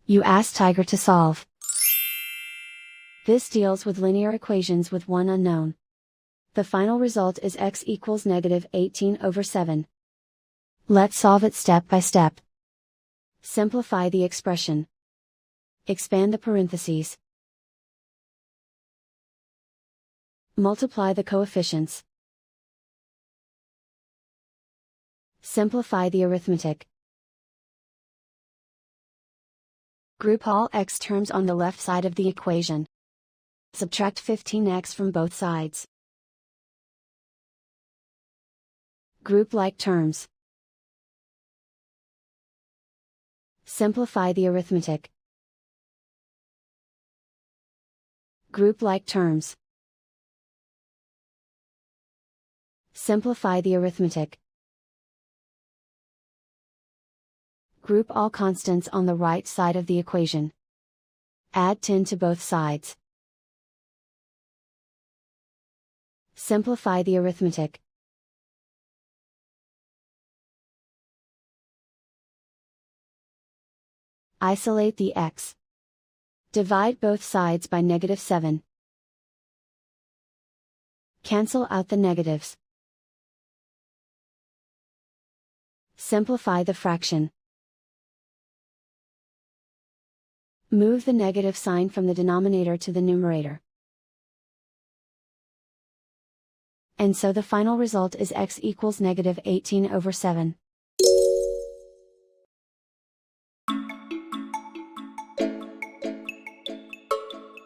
You ask Tiger to solve. This deals with linear equations with one unknown. The final result is x equals -18/7. Let's solve it step by step. Simplify the expression. Expand the parentheses. Multiply the coefficients. Simplify the arithmetic. Group all x terms on the left side of the equation. Subtract 15x from both sides. Group like terms. Simplify the arithmetic. Group like terms. Simplify the arithmetic. Group all constants on the right side of the equation. Add 10 to both sides. Simplify the arithmetic. Isolate the x. Divide both sides by -7. Cancel out the negatives. Simplify the fraction. Move the negative sign from the denominator to the numerator. And so the final result is x equals -18/7.